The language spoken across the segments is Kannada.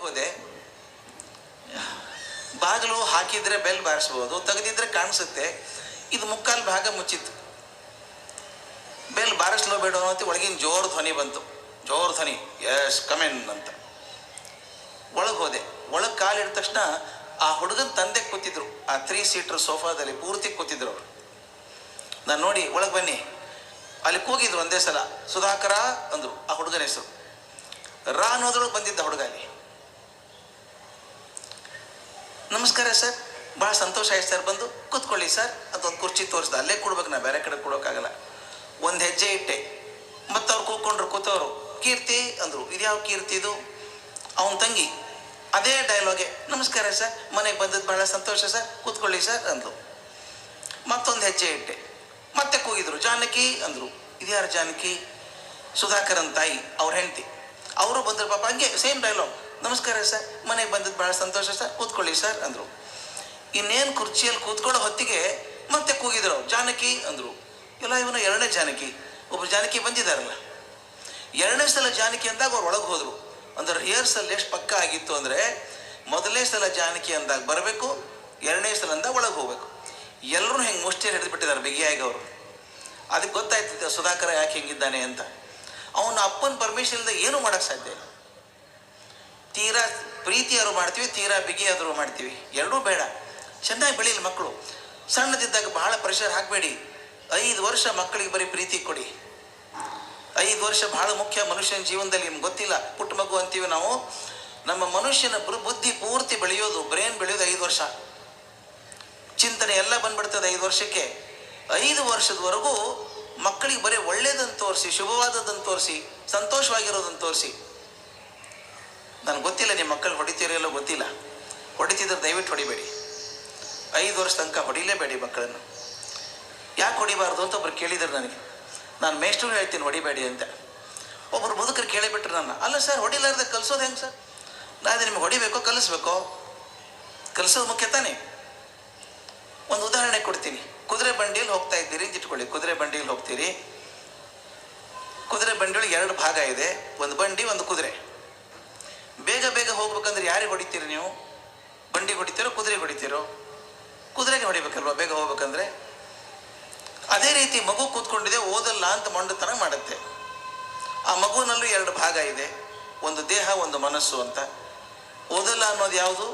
ಹೋದೆ. ಬಾಗಿಲು ಹಾಕಿದ್ರೆ ಬೆಲ್ ಬಾರಿಸ್ಬೋದು, ತೆಗೆದಿದ್ರೆ ಕಾಣಿಸುತ್ತೆ. ಇದು ಮುಕ್ಕಾಲು ಭಾಗ ಮುಚ್ಚಿತ್ತು. ಬೆಲ್ ಬಾರಿಸ್ಲೋ ಬೇಡ ಅಂತ ಒಳಗಿನ ಜೋರು ಧ್ವನಿ ಬಂತು. ಜೋರು ಧ್ವನಿ, ಎಸ್ ಕಮೆನ್ ಅಂತ. ಒಳಗೆ ಹೋದೆ. ಒಳಗೆ ಕಾಲಿಟ್ಟ ತಕ್ಷಣ ಆ ಹುಡುಗನ ತಂದೆ ಕೂತಿದ್ರು. ಆ 3 ಸೀಟರ್ ಸೋಫಾದಲ್ಲಿ ಪೂರ್ತಿ ಕೂತಿದ್ರು ಅವರು. ನಾನು ನೋಡಿ ಒಳಗೆ ಬನ್ನಿ ಅಲ್ಲಿ ಕೂಗಿದ್ರು ಒಂದೇ ಸಲ. ಸುಧಾಕರ ಅಂದರು. ಆ ಹುಡುಗನ ಹೆಸರು ರಾ ಅನ್ನೋದ್ರೊಳಗೆ ಬಂದಿದ್ದ ಹುಡುಗ. ಅಲ್ಲಿ ನಮಸ್ಕಾರ ಸರ್, ಭಾಳ ಸಂತೋಷ ಆಯ್ತು ಸರ್, ಬಂದು ಕೂತ್ಕೊಳ್ಳಿ ಸರ್ ಅಂತ ಒಂದು ಕುರ್ಚಿ ತೋರಿಸ್ದೆ. ಅಲ್ಲೇ ಕೊಡ್ಬೇಕು, ನಾ ಬೇರೆ ಕಡೆ ಕೊಡೋಕ್ಕಾಗಲ್ಲ. ಒಂದು ಹೆಜ್ಜೆ ಇಟ್ಟೆ. ಮತ್ತು ಅವ್ರು ಕೂತ್ಕೊಂಡ್ರು. ಕೂತವರು ಕೀರ್ತಿ ಅಂದರು. ಇದ್ಯಾವ ಕೀರ್ತಿ ಇದು? ಅವನ ತಂಗಿ. ಅದೇ ಡೈಲಾಗೆ, ನಮಸ್ಕಾರ ಸರ್, ಮನೆಗೆ ಬಂದದ್ದು ಭಾಳ ಸಂತೋಷ ಸರ್, ಕೂತ್ಕೊಳ್ಳಿ ಸರ್ ಅಂದರು. ಮತ್ತೊಂದು ಹೆಜ್ಜೆ ಇಟ್ಟೆ. ಮತ್ತೆ ಕೂಗಿದ್ರು. ಜಾನಕಿ ಅಂದರು. ಇದ್ಯಾರು ಜಾನಕಿ? ಸುಧಾಕರನ್ ತಾಯಿ, ಅವ್ರ ಹೆಂಡತಿ. ಅವರು ಬಂದರು ಪಾಪ, ಹಂಗೆ ಸೇಮ್ ಡೈಲಾಗ್, ನಮಸ್ಕಾರ ಸರ್, ಮನೆಗೆ ಬಂದದ್ದು ಭಾಳ ಸಂತೋಷ ಸರ್, ಕೂತ್ಕೊಳ್ಳಿ ಸರ್ ಅಂದರು. ಇನ್ನೇನು ಕುರ್ಚಿಯಲ್ಲಿ ಕೂತ್ಕೊಳ್ಳೋ ಹೊತ್ತಿಗೆ ಮತ್ತೆ ಕೂಗಿದ್ರು. ಜಾನಕಿ ಅಂದರು. ಇಲ್ಲ, ಇವನು 2ನೇ ಜಾನಕಿ. ಒಬ್ಬರು ಜಾನಕಿ ಬಂದಿದ್ದಾರಲ್ಲ. 2ನೇ ಸಲ ಜಾನಕಿ ಅಂದಾಗ ಅವ್ರು ಒಳಗೆ ಹೋದರು. ಅಂದ್ರೆ ರಿಹರ್ಸಲ್ ಎಷ್ಟು ಪಕ್ಕ ಆಗಿತ್ತು ಅಂದರೆ, ಮೊದಲನೇ ಸಲ ಜಾನಕಿ ಅಂದಾಗ ಬರಬೇಕು, 2ನೇ ಸಲ ಅಂದಾಗ ಒಳಗೆ ಹೋಗ್ಬೇಕು. ಎಲ್ಲರೂ ಹೆಂಗೆ ಮುಷ್ಟಿಯಲ್ಲಿ ಹಿಡಿದುಬಿಟ್ಟಿದ್ದಾರೆ ಬಿಗಿಯಾಗಿ ಅವರು. ಅದಕ್ಕೆ ಗೊತ್ತಾಯ್ತಿದ್ದೆ ಸುಧಾಕರ ಯಾಕೆ ಹೆಂಗಿದ್ದಾನೆ ಅಂತ. ಅವನ ಅಪ್ಪನ ಪರ್ಮಿಷನ್ ಇಲ್ಲದೆ ಏನೂ ಮಾಡೋಕ್ಕೆ ಸಾಧ್ಯ ಇಲ್ಲ. ತೀರಾ ಪ್ರೀತಿಯಾದ್ರು ಮಾಡ್ತೀವಿ, ತೀರಾ ಬಿಗಿಯಾದರೂ ಮಾಡ್ತೀವಿ, ಎರಡೂ ಬೇಡ. ಚೆನ್ನಾಗಿ ಬೆಳೀಲಿ ಮಕ್ಕಳು. ಸಣ್ಣದಿದ್ದಾಗ ಬಹಳ ಪ್ರೆಷರ್ ಹಾಕಬೇಡಿ. 5 ವರ್ಷ ಮಕ್ಕಳಿಗೆ ಬರೀ ಪ್ರೀತಿ ಕೊಡಿ. 5 ವರ್ಷ ಬಹಳ ಮುಖ್ಯ ಮನುಷ್ಯನ ಜೀವನದಲ್ಲಿ. ನಿಮ್ಗೆ ಗೊತ್ತಿಲ್ಲ, ಪುಟ್ಟ ಮಗು ಅಂತೀವಿ ನಾವು. ನಮ್ಮ ಮನುಷ್ಯನ ಬುದ್ಧಿ ಪೂರ್ತಿ ಬೆಳೆಯೋದು, ಬ್ರೈನ್ ಬೆಳೆಯೋದು 5 ವರ್ಷ. ಚಿಂತನೆ ಎಲ್ಲ ಬಂದ್ಬಿಡ್ತದೆ 5 ವರ್ಷಕ್ಕೆ. 5 ವರ್ಷದವರೆಗೂ ಮಕ್ಕಳಿಗೆ ಬರೀ ಒಳ್ಳೇದನ್ನು ತೋರಿಸಿ, ಶುಭವಾದದ್ದನ್ನು ತೋರಿಸಿ, ಸಂತೋಷವಾಗಿರೋದನ್ನು ತೋರಿಸಿ. ನನಗೆ ಗೊತ್ತಿಲ್ಲ ನಿಮ್ಮ ಮಕ್ಕಳು ಹೊಡಿತೀರೋ ಗೊತ್ತಿಲ್ಲ. ಹೊಡಿತಿದ್ರೆ ದಯವಿಟ್ಟು ಹೊಡಿಬೇಡಿ. 5 ವರ್ಷ ತನಕ ಹೊಡಿಲೇಬೇಡಿ ಮಕ್ಕಳನ್ನು. ಯಾಕೆ ಹೊಡಿಬಾರ್ದು ಅಂತ ಒಬ್ರು ಕೇಳಿದ್ರು ನನಗೆ. ನಾನು ಮೇಷ್ಟ್ರು ಹೇಳ್ತೀನಿ ಹೊಡಿಬೇಡಿ ಅಂತ. ಒಬ್ಬರು ಮುದುಕರು ಕೇಳಿಬಿಟ್ರು ನನ್ನ. ಅಲ್ಲ ಸರ್, ಹೊಡಿಲಾರ್ದೆ ಕಲಿಸೋದು ಹೆಂಗೆ ಸರ್? ನಾನು ನಿಮ್ಗೆ ಹೊಡಿಬೇಕೋ ಕಲಿಸ್ಬೇಕೋ? ಕಲಿಸೋದು ಮುಖ್ಯ ತಾನೇ. ಒಂದು ಉದಾಹರಣೆ ಕೊಡ್ತೀನಿ. ಕುದುರೆ ಬಂಡಿಯಲ್ಲಿ ಹೋಗ್ತಾ ಇದ್ದೀರಿ ಅಂತ ಇಟ್ಕೊಳ್ಳಿ. ಕುದುರೆ ಬಂಡಿಯಲ್ಲಿ ಹೋಗ್ತೀರಿ. ಕುದುರೆ ಬಂಡಿಯೊಳಗೆ 2 ಭಾಗ ಇದೆ, ಒಂದು ಬಂಡಿ, ಒಂದು ಕುದುರೆ. ಬೇಗ ಬೇಗ ಹೋಗ್ಬೇಕಂದ್ರೆ ಯಾರಿಗೆ ಹೊಡಿತೀರಿ ನೀವು? ಬಂಡಿಗೆ ಹೊಡಿತೀರೋ ಕುದುರೆಗೆ ಹೊಡಿತೀರೋ? ಕುದುರೆಗೆ ಹೊಡಿಬೇಕಲ್ವ ಬೇಗ ಹೋಗ್ಬೇಕಂದ್ರೆ. ಅದೇ ರೀತಿ ಮಗು ಕೂತ್ಕೊಂಡಿದೆ, ಓದಲ್ಲ ಅಂತ ಮೊಂಡತನ ಮಾಡುತ್ತೆ. ಆ ಮಗುವಿನಲ್ಲೂ 2 ಭಾಗ ಇದೆ, ಒಂದು ದೇಹ, ಒಂದು ಮನಸ್ಸು ಅಂತ. ಓದಲ್ಲ ಅನ್ನೋದು ಯಾವುದು?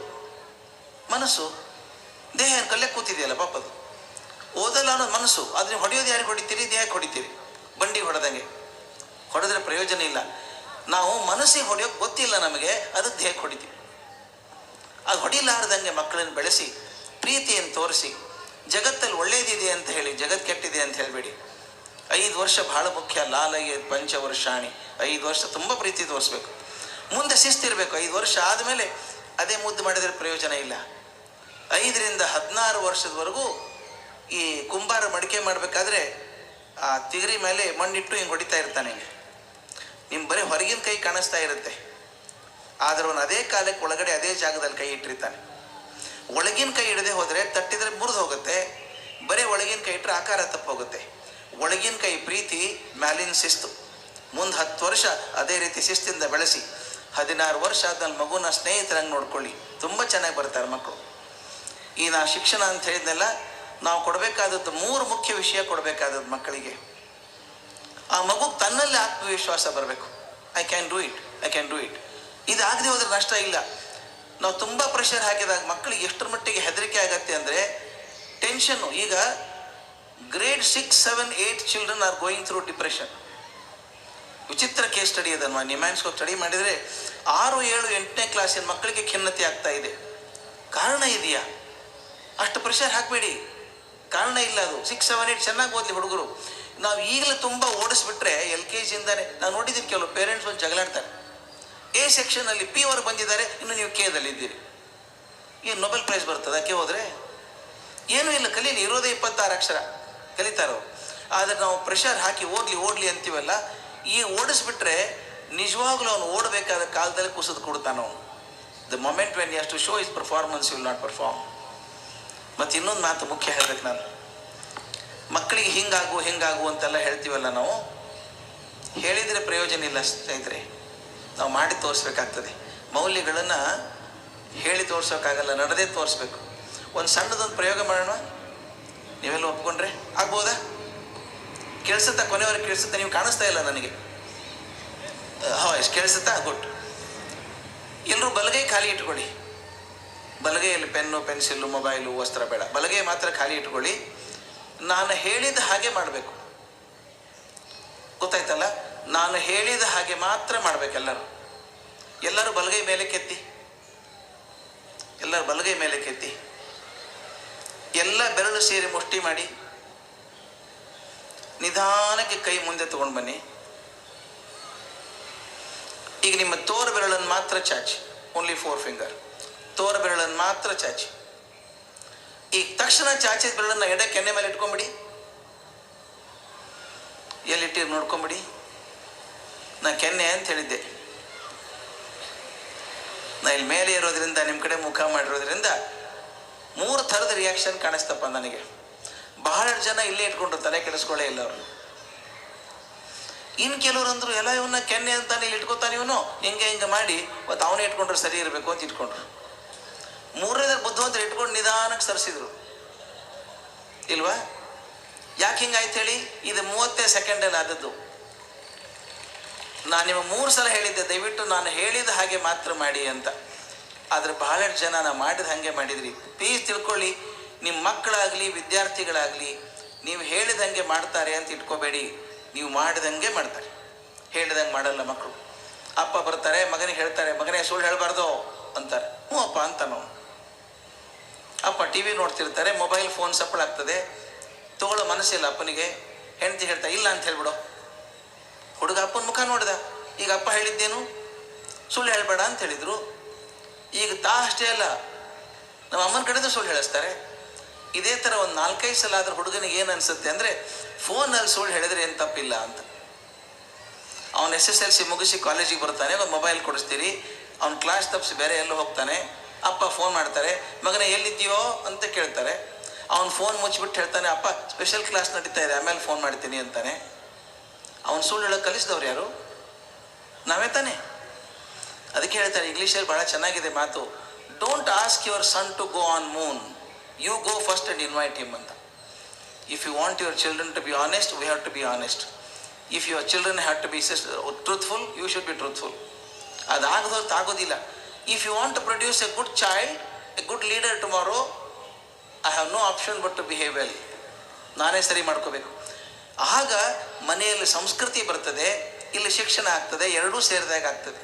ಮನಸ್ಸು. ದೇಹ ಕಲ್ಲೇ ಕೂತಿದೆಯಲ್ಲ ಪಾಪದು. ಓದಲ್ಲ ಅನ್ನೋದು ಮನಸ್ಸು. ಆದರೆ ಹೊಡೆಯೋದು ಯಾರಿಗೆ ಹೊಡಿತೀರಿ? ದೇಹಕ್ಕೆ ಹೊಡಿತೀರಿ. ಬಂಡಿಗೆ ಹೊಡೆದಂಗೆ. ಹೊಡೆದ್ರೆ ಪ್ರಯೋಜನ ಇಲ್ಲ. ನಾವು ಮನಸ್ಸಿಗೆ ಹೊಡೆಯೋಕೆ ಗೊತ್ತಿಲ್ಲ ನಮಗೆ, ಅದಕ್ಕೆ ದೇಹಕ್ಕೆ ಹೊಡಿತೀವಿ. ಅದು ಹೊಡಿಲಾರ್ದಂಗೆ ಮಕ್ಕಳನ್ನು ಬೆಳೆಸಿ, ಪ್ರೀತಿಯನ್ನು ತೋರಿಸಿ, ಜಗತ್ತಲ್ಲಿ ಒಳ್ಳೇದಿದೆ ಅಂತ ಹೇಳಿ, ಜಗತ್ತು ಕೆಟ್ಟಿದೆ ಅಂತ ಹೇಳಬೇಡಿ. 5 ವರ್ಷ ಬಹಳ ಮುಖ್ಯ. ಲಾಲಯ್ಯ ಪಂಚವರ್ಷಾಣಿ. 5 ವರ್ಷ ತುಂಬ ಪ್ರೀತಿ ತೋರಿಸ್ಬೇಕು. ಮುಂದೆ ಶಿಸ್ತಿರಬೇಕು. 5 ವರ್ಷ ಆದಮೇಲೆ ಅದೇ ಮುದ್ದು ಮಾಡಿದರೆ ಪ್ರಯೋಜನ ಇಲ್ಲ. 5ರಿಂದ 16 ವರ್ಷದವರೆಗೂ ಈ ಕುಂಬಾರ ಮಡಿಕೆ ಮಾಡಬೇಕಾದ್ರೆ ಆ ತಿಗರಿ ಮೇಲೆ ಮಣ್ಣಿಟ್ಟು ಹಿಂಗೆ ಹೊಡಿತಾ ಇರ್ತಾನೆ. ನಿಮ್ಮ ಬರೀ ಹೊರಗಿನ ಕೈ ಕಾಣಿಸ್ತಾ ಇರುತ್ತೆ, ಆದರೆ ಅವನು ಅದೇ ಕಾಲಕ್ಕೆ ಒಳಗಡೆ ಅದೇ ಜಾಗದಲ್ಲಿ ಕೈ ಇಟ್ಟಿರ್ತಾನೆ. ಒಳಗಿನ ಕೈ ಹಿಡದೆ ಹೋದರೆ ತಟ್ಟಿದರೆ ಮುರಿದು ಹೋಗುತ್ತೆ. ಬರೀ ಒಳಗಿನ ಕೈ ಇಟ್ಟರೆ ಆಕಾರ ತಪ್ಪೋಗುತ್ತೆ. ಒಳಗಿನ ಕೈ ಪ್ರೀತಿ, ಮ್ಯಾಲಿನ ಶಿಸ್ತು. ಮುಂದೆ 10 ವರ್ಷ ಅದೇ ರೀತಿ ಶಿಸ್ತಿಂದ ಬೆಳೆಸಿ 16 ವರ್ಷ ಆದ್ಮೇಲೆ ಮಗುನ ಸ್ನೇಹಿತರಂಗೆ ನೋಡ್ಕೊಳ್ಳಿ. ತುಂಬ ಚೆನ್ನಾಗಿ ಬರ್ತಾರೆ ಮಕ್ಕಳು. ಈ ನಾ ಶಿಕ್ಷಣ ಅಂತ ಹೇಳಿದ್ನೆಲ್ಲ, ನಾವು ಕೊಡಬೇಕಾದದ್ದು 3 ಮುಖ್ಯ ವಿಷಯ ಕೊಡಬೇಕಾದದ್ದು ಮಕ್ಕಳಿಗೆ. ಆ ಮಗು ತನ್ನಲ್ಲಿ ಆತ್ಮವಿಶ್ವಾಸ ಬರಬೇಕು. I can do it, I can do it. ಇದಾಗದೆ ಹೋದ್ರೆ ನಷ್ಟ ಇಲ್ಲ. ನಾವು ತುಂಬ ಪ್ರೆಷರ್ ಹಾಕಿದಾಗ ಮಕ್ಕಳಿಗೆ ಎಷ್ಟರ ಮಟ್ಟಿಗೆ ಹೆದರಿಕೆ ಆಗತ್ತೆ ಅಂದರೆ, ಟೆನ್ಷನ್ನು. ಈಗ grade 6, 7, 8 children are going through depression. ವಿಚಿತ್ರ ಕೇಸ್ ಸ್ಟಡಿ ಅದನ್ನು ನಿಮ್ಯಾನ್ಸ್ಗೆ ಸ್ಟಡಿ ಮಾಡಿದರೆ 6, 7, 8ನೇ ಕ್ಲಾಸಿನ ಮಕ್ಕಳಿಗೆ ಖಿನ್ನತೆ ಆಗ್ತಾ ಇದೆ. ಕಾರಣ ಇದೆಯಾ? ಅಷ್ಟು ಪ್ರೆಷರ್ ಹಾಕಬೇಡಿ, ಕಾರಣ ಇಲ್ಲ. ಅದು 6, 7, 8 ಚೆನ್ನಾಗಿ ಓದಲಿ ಹುಡುಗರು. ನಾವು ಈಗಲೇ ತುಂಬ ಓಡಿಸ್ಬಿಟ್ರೆ LKGಯಿಂದಾನೆ ನಾನು ನೋಡಿದ್ದೀನಿ ಕೆಲವು ಪೇರೆಂಟ್ಸ್ ಒಂದು ಜಗಳಾಡ್ತಾರೆ. A ಸೆಕ್ಷನಲ್ಲಿ P ಅವರು ಬಂದಿದ್ದಾರೆ, ಇನ್ನು ನೀವು Kದಲ್ಲಿದ್ದೀರಿ. ಏನು ನೊಬೆಲ್ ಪ್ರೈಸ್ ಬರ್ತದೆ ಕೆ ಹೋದರೆ? ಏನೂ ಇಲ್ಲ, ಕಲೀಲಿ. ಇರೋದೇ 26 ಅಕ್ಷರ ಕಲಿತಾರೋ. ಆದರೆ ನಾವು ಪ್ರೆಷರ್ ಹಾಕಿ ಓಡಲಿ ಅಂತೀವಲ್ಲ, ಈ ಓಡಿಸ್ಬಿಟ್ರೆ ನಿಜವಾಗ್ಲೂ ಅವನು ಓಡಬೇಕಾದ ಕಾಲದಲ್ಲಿ ಕುಸಿದು ಕೊಡ್ತಾನೆ ಅವನು. The moment when you have to show is performance, you will not perform. ಮತ್ತು ಇನ್ನೊಂದು ಮಾತು ಮುಖ್ಯ ಹೇಳ್ಬೇಕು ನಾನು. ಮಕ್ಕಳಿಗೆ ಹಿಂಗಾಗು ಅಂತೆಲ್ಲ ಹೇಳ್ತೀವಲ್ಲ ನಾವು, ಹೇಳಿದರೆ ಪ್ರಯೋಜನ ಇಲ್ಲ ಸ್ನೇಹಿತರೆ. ನಾವು ಮಾಡಿ ತೋರಿಸ್ಬೇಕಾಗ್ತದೆ. ಮೌಲ್ಯಗಳನ್ನು ಹೇಳಿ ತೋರ್ಸೋಕ್ಕಾಗಲ್ಲ, ನಡೆದೇ ತೋರಿಸ್ಬೇಕು. ಒಂದು ಸಣ್ಣದೊಂದು ಪ್ರಯೋಗ ಮಾಡೋಣ, ನೀವೆಲ್ಲ ಒಪ್ಕೊಂಡ್ರೆ ಆಗ್ಬೋದಾ? ಕೇಳಿಸುತ್ತಾ? ಕೊನೆಯವರೆಗೆ ಕೇಳಿಸುತ್ತಾ? ನೀವು ಕಾಣಿಸ್ತಾ ಇಲ್ಲ ನನಗೆ. ಎಷ್ಟು ಕೇಳಿಸುತ್ತಾ? ಗುಡ್. ಎಲ್ಲರೂ ಬಲಗೈ ಖಾಲಿ ಇಟ್ಕೊಳ್ಳಿ. ಬಲಗೈಯಲ್ಲಿ ಪೆನ್ನು, ಪೆನ್ಸಿಲ್ಲು, ಮೊಬೈಲು, ವಸ್ತ್ರ ಬೇಡ. ಬಲಗೈ ಮಾತ್ರ ಖಾಲಿ ಇಟ್ಕೊಳ್ಳಿ. ನಾನು ಹೇಳಿದ ಹಾಗೆ ಮಾಡಬೇಕು. ಗೊತ್ತಾಯ್ತಲ್ಲ? ನಾನು ಹೇಳಿದ ಹಾಗೆ ಮಾತ್ರ ಮಾಡಬೇಕೆಲ್ಲರೂ. ಎಲ್ಲರೂ ಬಲಗೈ ಮೇಲೆ ಕೆತ್ತಿ, ಎಲ್ಲರೂ ಬಲಗೈ ಮೇಲೆ ಕೆತ್ತಿ. ಎಲ್ಲ ಬೆರಳು ಸೇರಿ ಮುಷ್ಟಿ ಮಾಡಿ ನಿಧಾನಕ್ಕೆ ಕೈ ಮುಂದೆ ತಗೊಂಡು ಬನ್ನಿ. ಈಗ ನಿಮ್ಮ ತೋರು ಬೆರಳನ್ನು ಮಾತ್ರ ಚಾಚಿ, ಓನ್ಲಿ 4 ಫಿಂಗರ್. ತೋರು ಬೆರಳನ್ನು ಮಾತ್ರ ಚಾಚಿ. ಈಗ ತಕ್ಷಣ ಚಾಚಿದ ಬೆರಳನ್ನು ಎಡೆ ಕೆನ್ನೆ ಮೇಲೆ ಇಟ್ಕೊಂಬಿಡಿ. ಎಲ್ಲಿಟ್ಟಿರು ನೋಡ್ಕೊಂಬಿಡಿ. ನಾ ಕೆನ್ನೆ ಅಂತ ಹೇಳಿದ್ದೆ. ನಾ ಇಲ್ಲಿ ಮೇಲೆ ಇರೋದ್ರಿಂದ, ನಿಮ್ಮ ಕಡೆ ಮುಖ ಮಾಡಿರೋದ್ರಿಂದ 3 ಥರದ ರಿಯಾಕ್ಷನ್ ಕಾಣಿಸ್ತಪ್ಪ ನನಗೆ. ಬಹಳಷ್ಟು ಜನ ಇಲ್ಲೇ ಇಟ್ಕೊಂಡ್ರು, ತಲೆ ಕೆಡಿಸ್ಕೊಳ್ಳೇ ಇಲ್ಲ ಅವರು. ಇನ್ನು ಕೆಲವರು ಅಂದರು, ಎಲ್ಲ ಇವನ್ನ ಕೆನ್ನೆ ಅಂತಾನೆ ಇಲ್ಲಿ ಇಟ್ಕೊತಾನೆ ಇವನು, ಹಿಂಗೆ ಮಾಡಿ ಮತ್ತು ಅವನೇ ಇಟ್ಕೊಂಡ್ರೆ ಸರಿ ಇರಬೇಕು ಅಂತ ಇಟ್ಕೊಂಡ್ರು. 3ನೇದಾಗಿ ಬುದ್ಧಿವಂತರು ಇಟ್ಕೊಂಡು ನಿಧಾನಕ್ಕೆ ಸರಿಸಿದ್ರು ಇಲ್ವಾ? ಯಾಕೆ ಹಿಂಗಾಯ್ತು ಹೇಳಿ? ಇದು 30 ಸೆಕೆಂಡಲ್ಲಿ ಆದದ್ದು. ನಾನು ನಿಮಗೆ 3 ಸಲ ಹೇಳಿದ್ದೆ, ದಯವಿಟ್ಟು ನಾನು ಹೇಳಿದ ಹಾಗೆ ಮಾತ್ರ ಮಾಡಿ ಅಂತ. ಆದರೆ ಬಹಳಷ್ಟು ಜನ ನಾ ಮಾಡಿದ ಹಾಗೆ ಮಾಡಿದ್ರಿ. ಪ್ಲೀಸ್ ತಿಳ್ಕೊಳ್ಳಿ, ನಿಮ್ಮ ಮಕ್ಕಳಾಗಲಿ ವಿದ್ಯಾರ್ಥಿಗಳಾಗಲಿ ನೀವು ಹೇಳಿದಂಗೆ ಮಾಡ್ತಾರೆ ಅಂತ ಇಟ್ಕೋಬೇಡಿ. ನೀವು ಮಾಡಿದಂಗೆ ಮಾಡ್ತಾರೆ, ಹೇಳಿದಂಗೆ ಮಾಡಲ್ಲ ಮಕ್ಕಳು. ಅಪ್ಪ ಬರ್ತಾರೆ, ಮಗನಿಗೆ ಹೇಳ್ತಾರೆ, ಮಗನೇ ಸುಳ್ಳು ಹೇಳಬಾರ್ದು ಅಂತಾರೆ. ಹ್ಞೂ ಅಪ್ಪ ಅಂತಾನು. ಅಪ್ಪ ಟಿ ವಿ ನೋಡ್ತಿರ್ತಾರೆ, ಮೊಬೈಲ್ ಫೋನ್ ಸಪ್ಪಳಾಗ್ತದೆ, ತಗೊಳ್ಳೋ ಮನಸ್ಸಿಲ್ಲ ಅಪ್ಪನಿಗೆ. ಹೆಂಡತಿ ಹೇಳ್ತಾ ಇಲ್ಲ ಅಂತ ಹೇಳ್ಬಿಡು. ಹುಡುಗ ಅಪ್ಪನ ಮುಖ ನೋಡಿದ. ಈಗ ಅಪ್ಪ ಹೇಳಿದ್ದೇನು? ಸುಳ್ಳು ಹೇಳಬೇಡ ಅಂತ ಹೇಳಿದರು. ಈಗ ಅಷ್ಟೇ ಅಲ್ಲ, ನಮ್ಮ ಅಮ್ಮನ ಕಡೆದು ಸುಳ್ಳು ಹೇಳಿಸ್ತಾರೆ. ಇದೇ ಥರ ಒಂದು 4-5 ಸಲ ಆದ್ರೆ ಹುಡುಗನಿಗೆ ಏನು ಅನಿಸುತ್ತೆ ಅಂದರೆ, ಫೋನಲ್ಲಿ ಸುಳ್ಳು ಹೇಳಿದ್ರೆ ಏನು ತಪ್ಪಿಲ್ಲ ಅಂತ. ಅವನು SSLC ಮುಗಿಸಿ ಕಾಲೇಜಿಗೆ ಬರ್ತಾನೆ, ಒಂದು ಮೊಬೈಲ್ ಕೊಡಿಸ್ತೀರಿ, ಅವ್ನು ಕ್ಲಾಸ್ ತಪ್ಪಿಸಿ ಬೇರೆ ಎಲ್ಲೋ ಹೋಗ್ತಾನೆ. ಅಪ್ಪ ಫೋನ್ ಮಾಡ್ತಾರೆ, ಮಗನ ಎಲ್ಲಿದ್ದೀಯೋ ಅಂತ ಕೇಳ್ತಾರೆ. ಅವ್ನು ಫೋನ್ ಮುಚ್ಚಿಬಿಟ್ಟು ಹೇಳ್ತಾನೆ, ಅಪ್ಪ ಸ್ಪೆಷಲ್ ಕ್ಲಾಸ್ ನಡೀತಾ ಇದೆ, ಆಮೇಲೆ ಫೋನ್ ಮಾಡ್ತೀನಿ ಅಂತಾನೆ. ಅವ್ನು ಸುಳ್ಳು ಹೇಳೋಕೆ ಕಲಿಸಿದವ್ರು ಯಾರು? ನಾವೇ ತಾನೆ. ಅದಕ್ಕೆ ಹೇಳ್ತಾರೆ ಇಂಗ್ಲೀಷಲ್ಲಿ ಭಾಳ ಚೆನ್ನಾಗಿದೆ ಮಾತು, don't ask your son to go on moon, you go first and invite him ಅಂತ. If you want your children to be honest, we have to be honest. If your children have to be truthful, you should be truthful. ಅದಾಗದವ್ರು ಆಗೋದಿಲ್ಲ. If you want to produce a good child, a good leader tomorrow, I have no option but to behave well. ನಾನೇ ಸರಿ ಮಾಡ್ಕೋಬೇಕು. ಆಗ ಮನೆಯಲ್ಲಿ ಸಂಸ್ಕೃತಿ ಬರ್ತದೆ, ಇಲ್ಲಿ ಶಿಕ್ಷಣ ಆಗ್ತದೆ, ಎರಡೂ ಸೇರಿದಾಗ ಆಗ್ತದೆ.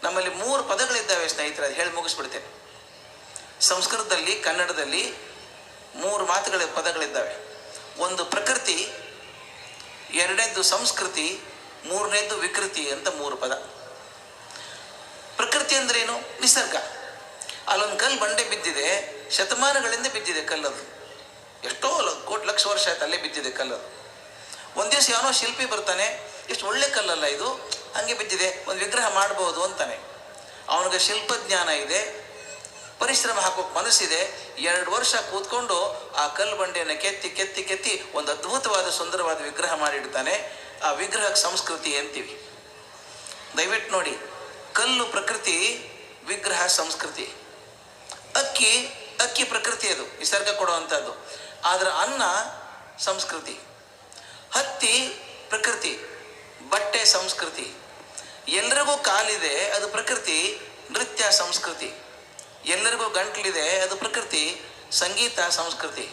ನಮ್ಮಲ್ಲಿ 3 ಪದಗಳಿದ್ದಾವೆ ಸ್ನೇಹಿತರೆ, ಅದು ಹೇಳಿ ಮುಗಿಸ್ಬಿಡ್ತೇನೆ. ಸಂಸ್ಕೃತದಲ್ಲಿ, ಕನ್ನಡದಲ್ಲಿ 3 ಪದಗಳಿದ್ದಾವೆ. ಒಂದು ಪ್ರಕೃತಿ, 2ನೇದ್ದು ಸಂಸ್ಕೃತಿ, 3ನೇದ್ದು ವಿಕೃತಿ ಅಂತ 3 ಪದ. ಪ್ರಕೃತಿ ಅಂದ್ರೇನು? ನಿಸರ್ಗ. ಅಲ್ಲೊಂದು ಕಲ್ಲು ಬಂಡೆ ಬಿದ್ದಿದೆ, ಶತಮಾನಗಳಿಂದ ಬಿದ್ದಿದೆ ಕಲ್ಲದು, ಎಷ್ಟೋ ಕೋಟಿ ಲಕ್ಷ ವರ್ಷ ಆಯ್ತು ಅಲ್ಲೇ ಬಿದ್ದಿದೆ ಕಲ್ಲದು. ಒಂದು ದಿವಸ ಯಾವನೋ ಶಿಲ್ಪಿ ಬರ್ತಾನೆ, ಎಷ್ಟು ಒಳ್ಳೆ ಕಲ್ಲಲ್ಲ ಇದು, ಹಂಗೆ ಬಿದ್ದಿದೆ, ಒಂದು ವಿಗ್ರಹ ಮಾಡ್ಬೋದು ಅಂತಾನೆ. ಅವನಿಗೆ ಶಿಲ್ಪಜ್ಞಾನ ಇದೆ, ಪರಿಶ್ರಮ ಹಾಕೋಕೆ ಮನಸ್ಸಿದೆ. 2 ವರ್ಷ ಕೂತ್ಕೊಂಡು ಆ ಕಲ್ಲು ಬಂಡೆಯನ್ನು ಕೆತ್ತಿ ಒಂದು ಅದ್ಭುತವಾದ ಸುಂದರವಾದ ವಿಗ್ರಹ ಮಾಡಿಡ್ತಾನೆ. ಆ ವಿಗ್ರಹಕ್ಕೆ ಸಂಸ್ಕೃತಿ ಅಂತೀವಿ. ದಯವಿಟ್ಟು ನೋಡಿ, ಕಲ್ಲು ಪ್ರಕೃತಿ, ವಿಗ್ರಹ ಸಂಸ್ಕೃತಿ. ಅಕ್ಕಿ ಪ್ರಕೃತಿ, ಅದು ನಿಸರ್ಗ ಕೊಡುವಂಥದ್ದು. ಆದರೆ ಅನ್ನ ಸಂಸ್ಕೃತಿ. ಹತ್ತಿ ಪ್ರಕೃತಿ, ಬಟ್ಟೆ ಸಂಸ್ಕೃತಿ. ಎಲ್ಲರಿಗೂ ಕಾಲಿದೆ, ಅದು ಪ್ರಕೃತಿ, ನೃತ್ಯ ಸಂಸ್ಕೃತಿ. ಎಲ್ಲರಿಗೂ ಗಂಟ್ಲಿದೆ, ಅದು ಪ್ರಕೃತಿ, ಸಂಗೀತ ಸಂಸ್ಕೃತಿ.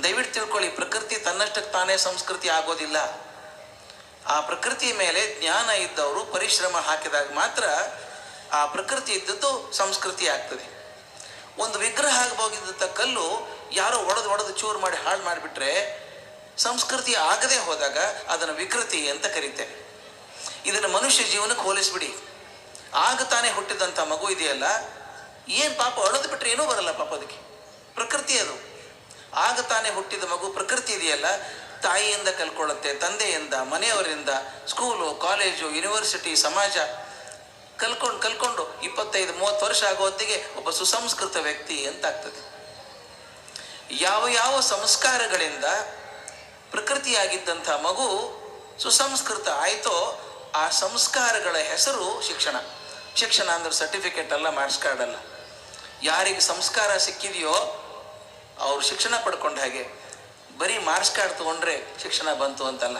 ದಯವಿಟ್ಟು ತಿಳ್ಕೊಳ್ಳಿ, ಪ್ರಕೃತಿ ತನ್ನಷ್ಟಕ್ಕೆ ತಾನೇ ಸಂಸ್ಕೃತಿ ಆಗೋದಿಲ್ಲ. ಆ ಪ್ರಕೃತಿ ಮೇಲೆ ಜ್ಞಾನ ಇದ್ದವರು ಪರಿಶ್ರಮ ಹಾಕಿದಾಗ ಮಾತ್ರ ಆ ಪ್ರಕೃತಿ ಇದ್ದದ್ದು ಸಂಸ್ಕೃತಿ ಆಗ್ತದೆ. ಒಂದು ವಿಗ್ರಹ ಆಗಬೋಗಿದ್ದ ಕಲ್ಲು ಯಾರೋ ಒಡೆದು ಚೂರು ಮಾಡಿ ಹಾಳು ಮಾಡಿಬಿಟ್ರೆ ಸಂಸ್ಕೃತಿ ಆಗದೆ ಹೋದಾಗ ಅದನ್ನು ವಿಕೃತಿ ಅಂತ ಕರೀತೇವೆ. ಇದನ್ನು ಮನುಷ್ಯ ಜೀವನಕ್ಕೆ ಹೋಲಿಸ್ಬಿಡಿ. ಆಗ ತಾನೇ ಹುಟ್ಟಿದಂಥ ಮಗು ಇದೆಯಲ್ಲ, ಏನು ಪಾಪ ಅಳದು ಬಿಟ್ರೆ ಏನೂ ಬರಲ್ಲ ಪಾಪ, ಅದಕ್ಕೆ ಪ್ರಕೃತಿ ಅದು. ಆಗ ತಾನೇ ಹುಟ್ಟಿದ ಮಗು ಪ್ರಕೃತಿ ಇದೆಯಲ್ಲ, ತಾಯಿಯಿಂದ ಕಲ್ಕೊಳ್ಳುತ್ತೆ, ತಂದೆಯಿಂದ, ಮನೆಯವರಿಂದ, ಸ್ಕೂಲು, ಕಾಲೇಜು, ಯೂನಿವರ್ಸಿಟಿ, ಸಮಾಜ ಕಲ್ಕೊಂಡು 25-30 ವರ್ಷ ಆಗೋ ಹೊತ್ತಿಗೆ ಒಬ್ಬ ಸುಸಂಸ್ಕೃತ ವ್ಯಕ್ತಿ ಅಂತ ಆಗ್ತದೆ. ಯಾವ ಸಂಸ್ಕಾರಗಳಿಂದ ಪ್ರಕೃತಿಯಾಗಿದ್ದಂಥ ಮಗು ಸುಸಂಸ್ಕೃತ ಆಯಿತೋ ಆ ಸಂಸ್ಕಾರಗಳ ಹೆಸರು ಶಿಕ್ಷಣ. ಶಿಕ್ಷಣ ಅಂದ್ರೆ ಸರ್ಟಿಫಿಕೇಟ್ ಅಲ್ಲ, ಮಾರ್ಕ್ಸ್ ಕಾರ್ಡ್ ಅಲ್ಲ. ಯಾರಿಗೆ ಸಂಸ್ಕಾರ ಸಿಕ್ಕಿದೆಯೋ ಅವ್ರು ಶಿಕ್ಷಣ ಪಡ್ಕೊಂಡ ಹಾಗೆ. ಬರೀ ಮಾರ್ಕ್ಸ್ ಕಾರ್ಡ್ ತೊಗೊಂಡ್ರೆ ಶಿಕ್ಷಣ ಬಂತು ಅಂತಲ್ಲ.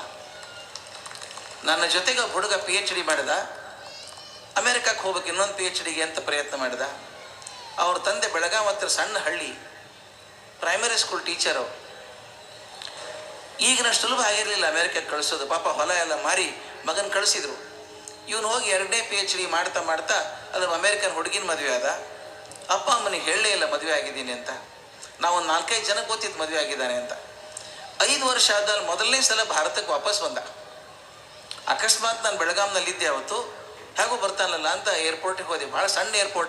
ನನ್ನ ಜೊತೆಗೆ ಹುಡುಗ PhD ಮಾಡಿದ, ಅಮೇರಿಕಕ್ಕೆ ಹೋಗ್ಬೇಕು ಇನ್ನೊಂದು PhDಗೆ ಅಂತ ಪ್ರಯತ್ನ ಮಾಡಿದ. ಅವ್ರ ತಂದೆ ಬೆಳಗಾವಿ ಹತ್ರ ಸಣ್ಣ ಹಳ್ಳಿ, ಪ್ರೈಮರಿ ಸ್ಕೂಲ್ ಟೀಚರು. ಈಗಿನಷ್ಟು ಸುಲಭ ಆಗಿರಲಿಲ್ಲ ಅಮೇರಿಕಕ್ಕೆ ಕಳಿಸೋದು. ಪಾಪ ಹೊಲ ಎಲ್ಲ ಮಾರಿ ಮಗನ ಕಳಿಸಿದ್ರು. ಇವನು ಹೋಗಿ 2ನೇ PhD ಮಾಡ್ತಾ ಮಾಡ್ತಾ ಅದು ಅಮೇರಿಕನ್ ಹುಡುಗಿನ ಮದುವೆ ಆದ. ಅಪ್ಪ ಅಮ್ಮನಿಗೆ ಹೇಳಲೇ ಇಲ್ಲ ಮದುವೆ ಆಗಿದ್ದೀನಿ ಅಂತ. ನಾವೊಂದು 4-5 ಜನಕ್ಕೆ ಗೊತ್ತಿತ್ತು ಮದುವೆ ಆಗಿದ್ದಾನೆ ಅಂತ. 5 ವರ್ಷ ಆದ್ಮೇಲೆ ಮೊದಲನೇ ಸಲ ಭಾರತಕ್ಕೆ ವಾಪಸ್ ಬಂದ. ಅಕಸ್ಮಾತ್ ನಾನು ಬೆಳಗಾಂನಲ್ಲಿದ್ದೆ ಅವತ್ತು, ಹೇಗೂ ಬರ್ತಾನಲ್ಲ ಅಂತ ಏರ್ಪೋರ್ಟಿಗೆ ಹೋದೆ. ಭಾಳ ಸಣ್ಣ ಏರ್ಪೋರ್ಟ್.